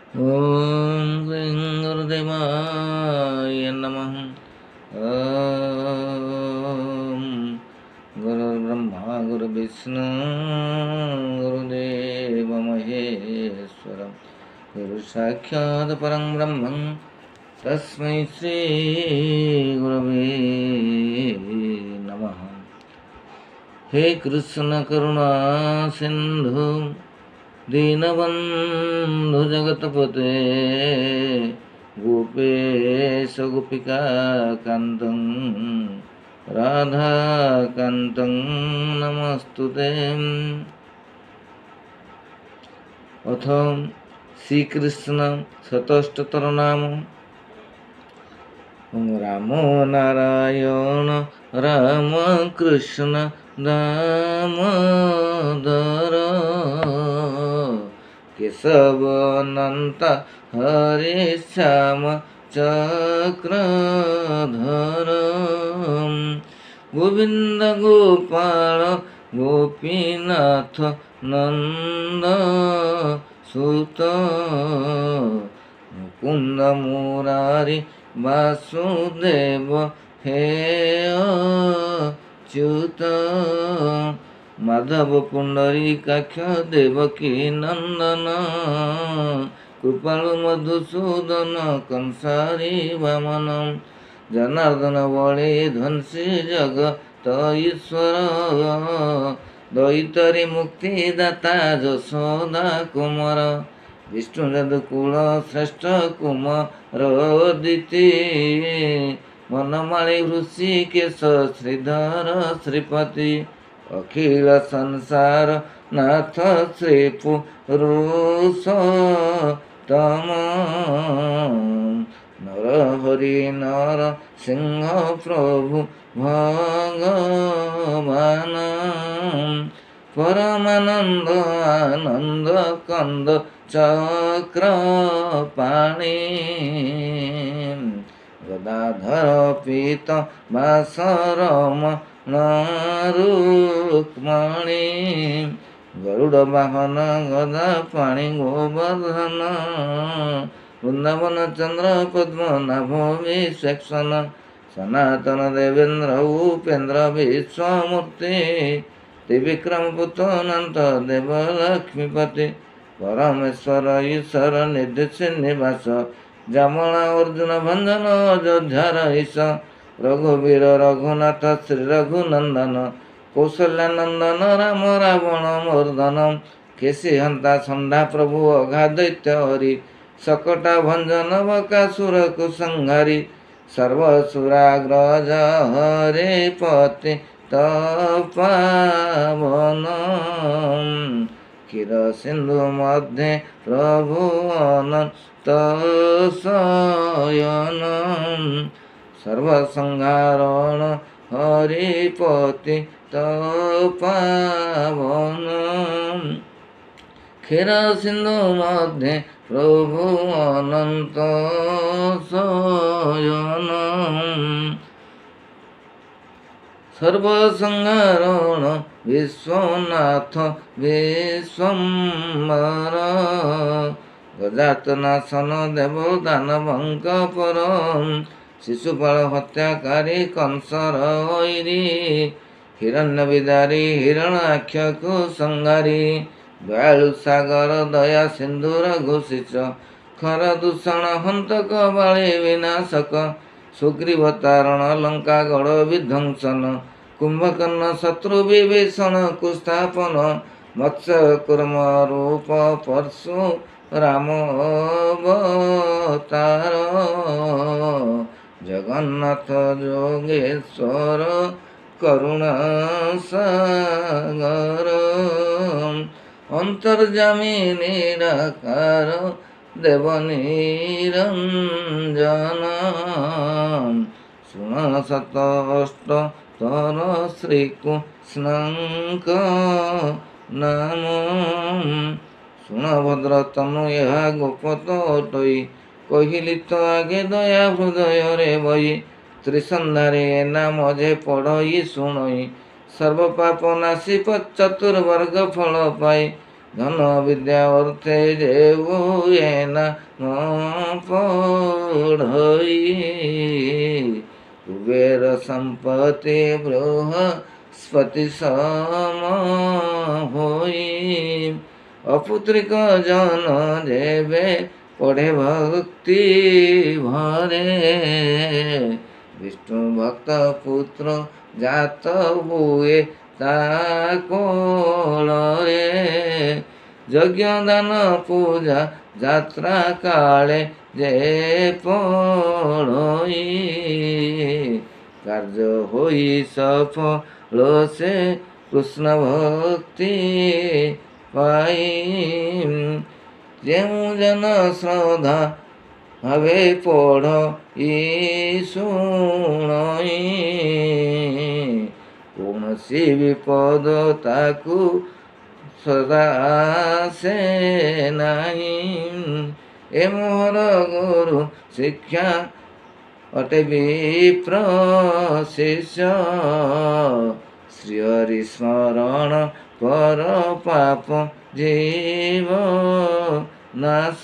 ॐ श्रीं गुरुदेवाय नमः। ॐ गुरुर्ब्रह्मा गुरुविष्णु गुरुदेव महेश्वर गुरुसाक्षात् परं ब्रह्म तस्मै श्री गुरवे नमः। हे कृष्ण करुणा सिंधु दीनबन्धु जगतपते गोपेश गोपिकान्तं राधाकान्तं नमस्तुते। अथ श्रीकृष्ण शतष्टोत्तर नाम। राम नारायण राम कृष्ण दामोदर केशव अनंत हरे श्याम चक्रधर गोविंद गोपाल गोपीनाथ नंद सुत मुकुंद मुरारी वासुदेव हे अच्युत माधव पुंडरीकाक्ष देवकी नंदन कृपालु मधुसूदन कंसारी वामन जनार्दन बळे ध्वंसी जगत ईश्वर दैतरी मुक्तिदाता यशोदा कुमार विष्णु जदुकुल श्रेष्ठ कुमार दिति वनमाली ऋषिकेश श्रीधर श्रीपति अखिल संसार नाथ श्री पुरुषोत्तम नर हरि नर सिंह प्रभु भगवान परमानंद आनंद कंद चक्रपाणि गदाधर पीत वासरम रुक्मणी गरुड़ वाहन गदा पाणि गोवर्धन वृंदावन चंद्र पद्मनाभ विश्वेक्षण सनातन देवेंद्र उपेन्द्र विश्वमूर्ति त्रिविक्रम पुत्र अनंत देव लक्ष्मीपति परमेश्वर ईश्वर निर्देश निवास जामला अर्जुन भंजन अयोध्यार ईश रघुवीर रघुनाथ श्री रघुनंदन कौशल्यानंदन राम रावण मर्दन केशी हंता संधा प्रभु अघा दैत्य हरि सकटा भंजन बकासुर कुसंहारी सर्वसुराग्रज हरे पति तपावन क्षीर सिंधु मध्ये प्रभु अनंत शयन सर्वसंहारण हरिपति तपावन क्षीर सिंधु मध्ये प्रभु अनंत शयन सर्वसंहारण विश्वनाथ विश्वम्भर गजातनाशन देव दानवंक पर शिशुपाल हत्याकारी कंसर वैरी हिरण्य विदारी हिरणाक्ष कुसंहारी दयालु सागर दया सिंधुर घोषित खर दूषण हंतक बाळे विनाशक सुग्रीव तारण लंका गढ़ विध्वंसन कुंभकर्ण शत्रु विभीषण कुस्थापन मत्स्य कुर्म रूप परशु राम अवतार जगन्नाथ जोगेश्वर करुणा सागर अंतर्जामी निराकार देव निरंजन शुण शत अष्टोत्तर श्रीकृष्णଙ୍କ नाम शुण भद्र तनु ଏହା ଗୋପତ ଅଟଇ କହିଲି ତ ଆଗେ ଦୟା ହୃଦୟରେ ବହି ତ୍ରିସନ୍ଧାରେ ନାମ ଯେ ପଢ଼ଇ ଶୁଣଇ सर्व पाप नाशी चतुर्वर्ग फल पाई धन विद्या अर्थे जेऊ एना पढ़ई कुबेर संपत्ति बृहस्पति सम होई अपुत्रिक जन जेबे पढ़े भक्ति भरे विष्णु भक्त पुत्र जात हुए कोळे यज्ञ दान पूजा यात्रा काले जे पढ़ई कार्य होई सफल से कृष्ण भक्ति पाई जेउ जन श्रद्धा हवे पढ़ शुणई कौनसी विपद ताकू सदा से नहीं ए मोहर गुरु शिक्षा अटे विप्र शिष्य श्री हरि स्मरण कर पाप जीव नाश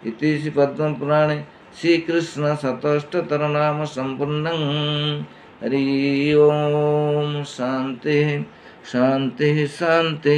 इति श्री पद्म पुराणे श्रीकृष्ण शतष्टोत्तर नाम संपूर्णं हरि ओम शांति शांति शांति।